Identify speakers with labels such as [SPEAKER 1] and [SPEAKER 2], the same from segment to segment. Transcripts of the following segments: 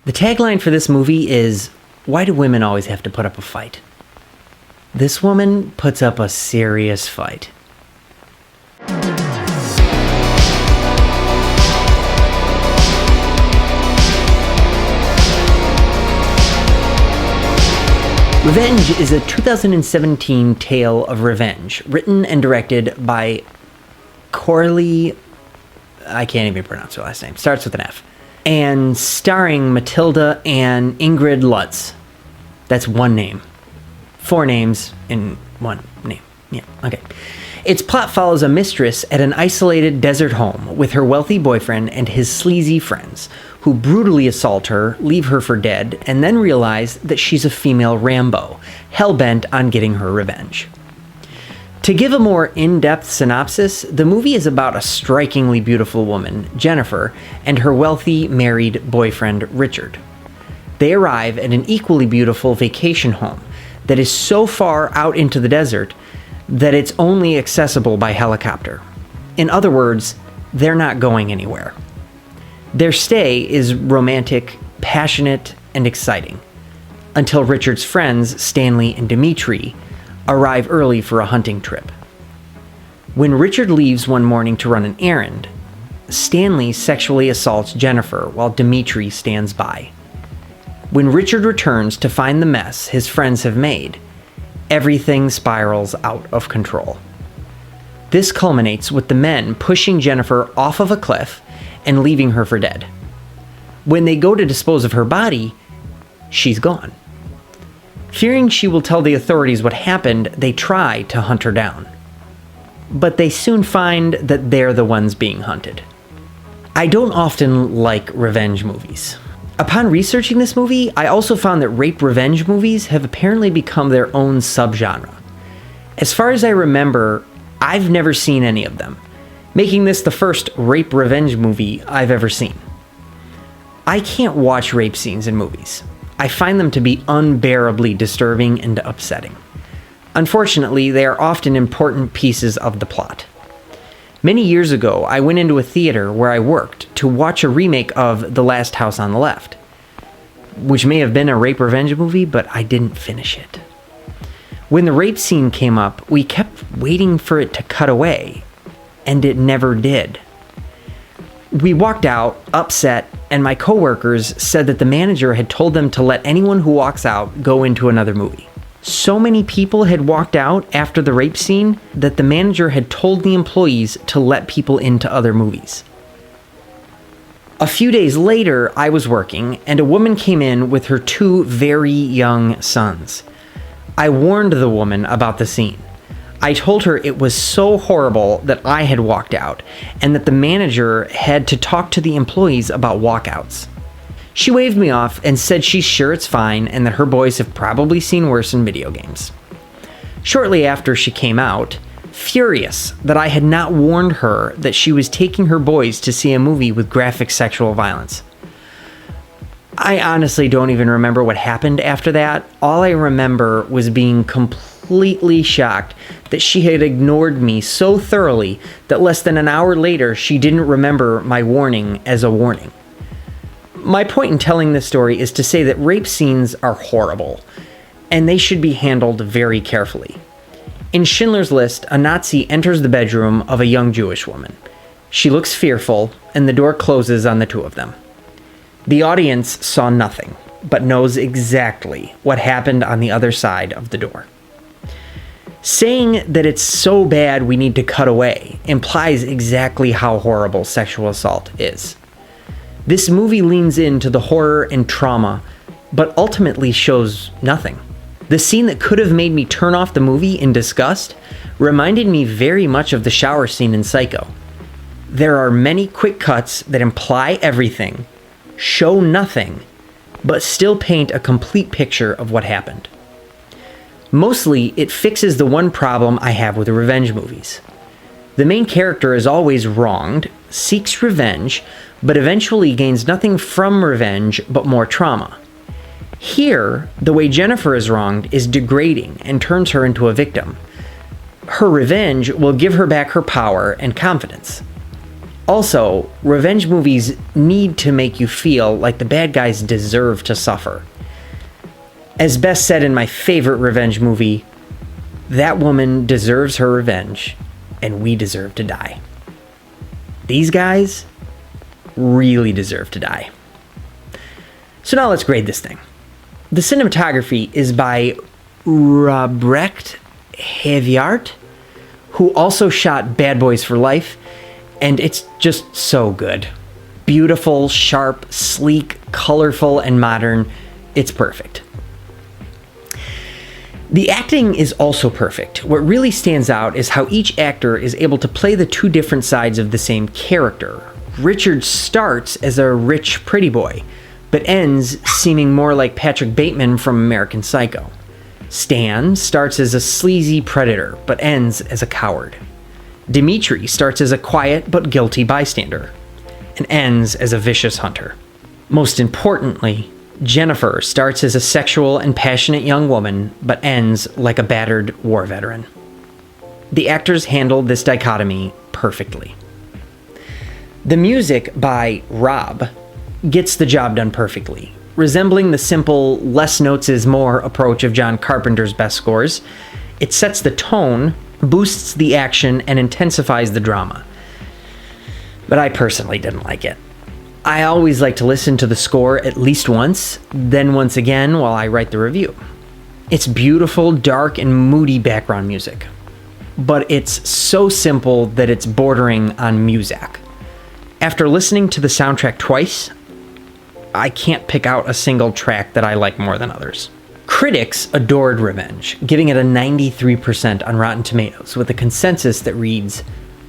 [SPEAKER 1] The tagline for this movie is, "Why do women always have to put up a fight?" This woman puts up a serious fight. Revenge is a 2017 tale of revenge, written and directed by Coralie, I can't even pronounce her last name, starts with an F, and starring Matilda and Ingrid Lutz. That's one name. 4 names in one name. Yeah, okay. Its plot follows a mistress at an isolated desert home with her wealthy boyfriend and his sleazy friends, who brutally assault her, leave her for dead, and then realize that she's a female Rambo, hell-bent on getting her revenge. To give a more in-depth synopsis, the movie is about a strikingly beautiful woman, Jennifer, and her wealthy, married boyfriend, Richard. They arrive at an equally beautiful vacation home that is so far out into the desert that it's only accessible by helicopter. In other words, they're not going anywhere. Their stay is romantic, passionate, and exciting, until Richard's friends, Stanley and Dimitri, arrive early for a hunting trip. When Richard leaves one morning to run an errand, Stanley sexually assaults Jennifer while Dimitri stands by. When Richard returns to find the mess his friends have made, everything spirals out of control. This culminates with the men pushing Jennifer off of a cliff and leaving her for dead. When they go to dispose of her body, she's gone. Fearing she will tell the authorities what happened, they try to hunt her down. But they soon find that they're the ones being hunted. I don't often like revenge movies. Upon researching this movie, I also found that rape revenge movies have apparently become their own subgenre. As far as I remember, I've never seen any of them, making this the first rape revenge movie I've ever seen. I can't watch rape scenes in movies. I find them to be unbearably disturbing and upsetting. Unfortunately, they are often important pieces of the plot. Many years ago, I went into a theater where I worked to watch a remake of The Last House on the Left, which may have been a rape revenge movie, but I didn't finish it. When the rape scene came up, we kept waiting for it to cut away, and it never did. We walked out, upset, and my coworkers said that the manager had told them to let anyone who walks out go into another movie. So many people had walked out after the rape scene that the manager had told the employees to let people into other movies. A few days later, I was working, and a woman came in with her 2 very young sons. I warned the woman about the scene. I told her it was so horrible that I had walked out, and that the manager had to talk to the employees about walkouts. She waved me off and said she's sure it's fine and that her boys have probably seen worse in video games. Shortly after she came out, furious that I had not warned her that she was taking her boys to see a movie with graphic sexual violence. I honestly don't even remember what happened after that. All I remember was being completely shocked that she had ignored me so thoroughly that less than an hour later she didn't remember my warning as a warning. My point in telling this story is to say that rape scenes are horrible, and they should be handled very carefully. In Schindler's List, a Nazi enters the bedroom of a young Jewish woman. She looks fearful, and the door closes on the 2 of them. The audience saw nothing, but knows exactly what happened on the other side of the door. Saying that it's so bad we need to cut away implies exactly how horrible sexual assault is. This movie leans into the horror and trauma, but ultimately shows nothing. The scene that could have made me turn off the movie in disgust reminded me very much of the shower scene in Psycho. There are many quick cuts that imply everything, show nothing, but still paint a complete picture of what happened. Mostly, it fixes the one problem I have with revenge movies. The main character is always wronged, seeks revenge, but eventually gains nothing from revenge but more trauma. Here, the way Jennifer is wronged is degrading and turns her into a victim. Her revenge will give her back her power and confidence. Also, revenge movies need to make you feel like the bad guys deserve to suffer. As best said in my favorite revenge movie, that woman deserves her revenge, and we deserve to die. These guys really deserve to die. So now let's grade this thing. The cinematography is by Robrecht Heviart, who also shot Bad Boys for Life, and it's just so good. Beautiful, sharp, sleek, colorful, and modern. It's perfect. The acting is also perfect. What really stands out is how each actor is able to play the two different sides of the same character. Richard starts as a rich, pretty boy, but ends seeming more like Patrick Bateman from American Psycho. Stan starts as a sleazy predator, but ends as a coward. Dimitri starts as a quiet but guilty bystander, and ends as a vicious hunter. Most importantly, Jennifer starts as a sexual and passionate young woman, but ends like a battered war veteran. The actors handled this dichotomy perfectly. The music by Rob gets the job done perfectly. Resembling the simple less notes is more approach of John Carpenter's best scores, it sets the tone, boosts the action, and intensifies the drama. But I personally didn't like it. I always like to listen to the score at least once, then once again while I write the review. It's beautiful, dark, and moody background music. But it's so simple that it's bordering on muzak. After listening to the soundtrack twice, I can't pick out a single track that I like more than others. Critics adored Revenge, giving it a 93% on Rotten Tomatoes, with a consensus that reads,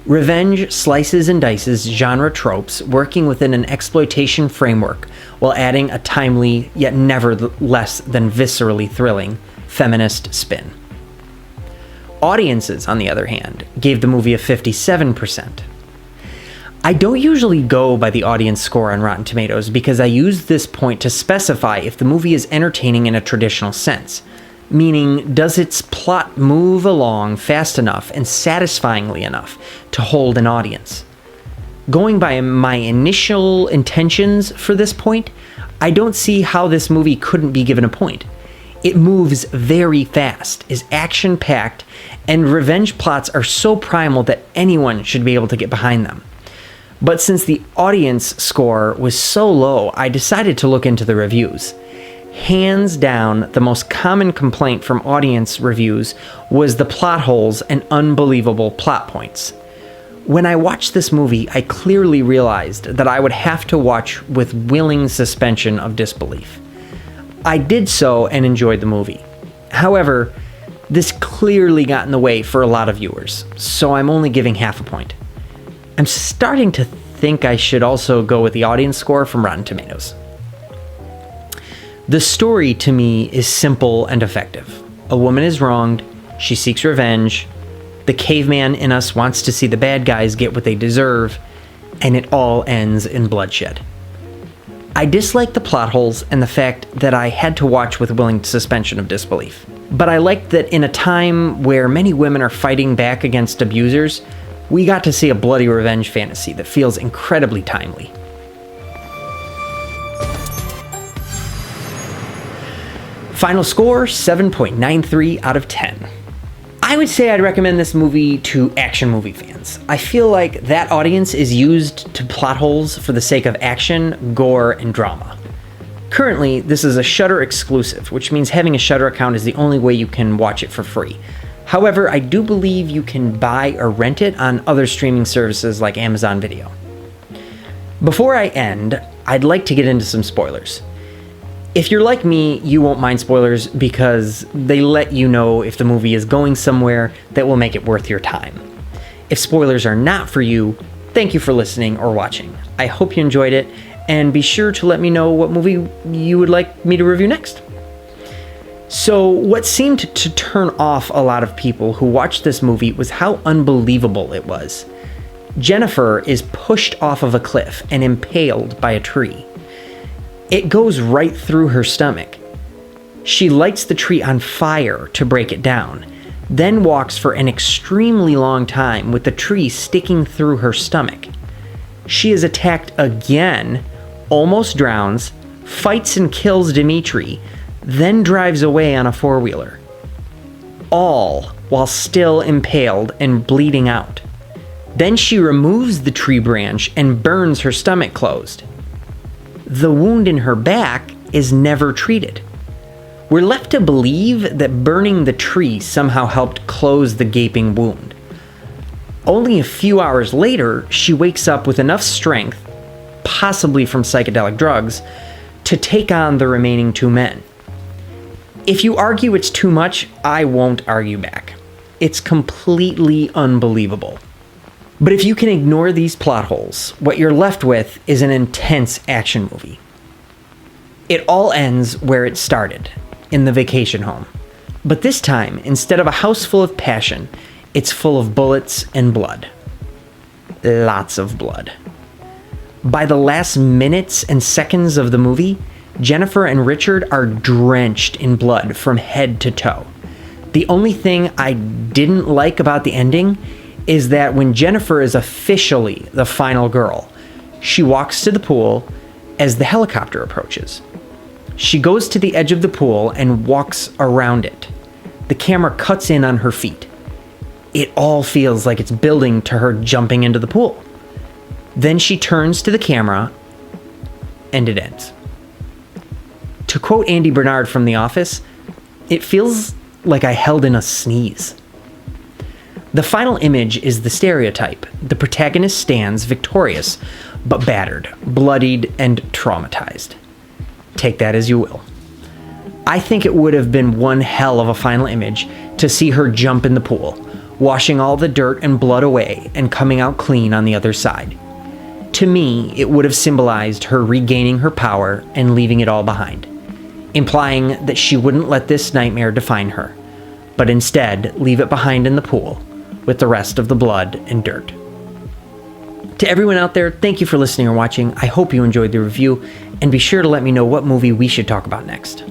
[SPEAKER 1] Revenge slices and dices genre tropes, working within an exploitation framework while adding a timely, yet never less than viscerally thrilling, feminist spin. Audiences, on the other hand, gave the movie a 57%. I don't usually go by the audience score on Rotten Tomatoes because I use this point to specify if the movie is entertaining in a traditional sense, meaning does its plot move along fast enough and satisfyingly enough to hold an audience. Going by my initial intentions for this point, I don't see how this movie couldn't be given a point. It moves very fast, is action-packed, and revenge plots are so primal that anyone should be able to get behind them. But since the audience score was so low, I decided to look into the reviews. Hands down, the most common complaint from audience reviews was the plot holes and unbelievable plot points. When I watched this movie, I clearly realized that I would have to watch with willing suspension of disbelief. I did so and enjoyed the movie. However, this clearly got in the way for a lot of viewers, so I'm only giving half a point. I'm starting to think I should also go with the audience score from Rotten Tomatoes. The story, to me, is simple and effective. A woman is wronged, she seeks revenge, the caveman in us wants to see the bad guys get what they deserve, and it all ends in bloodshed. I dislike the plot holes and the fact that I had to watch with willing suspension of disbelief. But I liked that in a time where many women are fighting back against abusers, we got to see a bloody revenge fantasy that feels incredibly timely. Final score, 7.93 out of 10. I would say I'd recommend this movie to action movie fans. I feel like that audience is used to plot holes for the sake of action, gore, and drama. Currently, this is a Shudder exclusive, which means having a Shudder account is the only way you can watch it for free. However, I do believe you can buy or rent it on other streaming services like Amazon Video. Before I end, I'd like to get into some spoilers. If you're like me, you won't mind spoilers because they let you know if the movie is going somewhere that will make it worth your time. If spoilers are not for you, thank you for listening or watching. I hope you enjoyed it, and be sure to let me know what movie you would like me to review next. So, what seemed to turn off a lot of people who watched this movie was how unbelievable it was. Jennifer is pushed off of a cliff and impaled by a tree. It goes right through her stomach. She lights the tree on fire to break it down, then walks for an extremely long time with the tree sticking through her stomach. She is attacked again, almost drowns, fights and kills Dimitri, then drives away on a four-wheeler. All while still impaled and bleeding out. Then she removes the tree branch and burns her stomach closed. The wound in her back is never treated. We're left to believe that burning the tree somehow helped close the gaping wound. Only a few hours later, she wakes up with enough strength, possibly from psychedelic drugs, to take on the remaining two men. If you argue it's too much, I won't argue back. It's completely unbelievable. But if you can ignore these plot holes, what you're left with is an intense action movie. It all ends where it started, in the vacation home. But this time, instead of a house full of passion, it's full of bullets and blood. Lots of blood. By the last minutes and seconds of the movie, Jennifer and Richard are drenched in blood from head to toe. The only thing I didn't like about the ending is that when Jennifer is officially the final girl, she walks to the pool as the helicopter approaches. She goes to the edge of the pool and walks around it. The camera cuts in on her feet. It all feels like it's building to her jumping into the pool. Then she turns to the camera, and it ends. To quote Andy Bernard from The Office, it feels like I held in a sneeze. The final image is the stereotype. The protagonist stands victorious, but battered, bloodied, and traumatized. Take that as you will. I think it would have been one hell of a final image to see her jump in the pool, washing all the dirt and blood away and coming out clean on the other side. To me, it would have symbolized her regaining her power and leaving it all behind, implying that she wouldn't let this nightmare define her, but instead leave it behind in the pool with the rest of the blood and dirt. To everyone out there, thank you for listening or watching. I hope you enjoyed the review, and be sure to let me know what movie we should talk about next.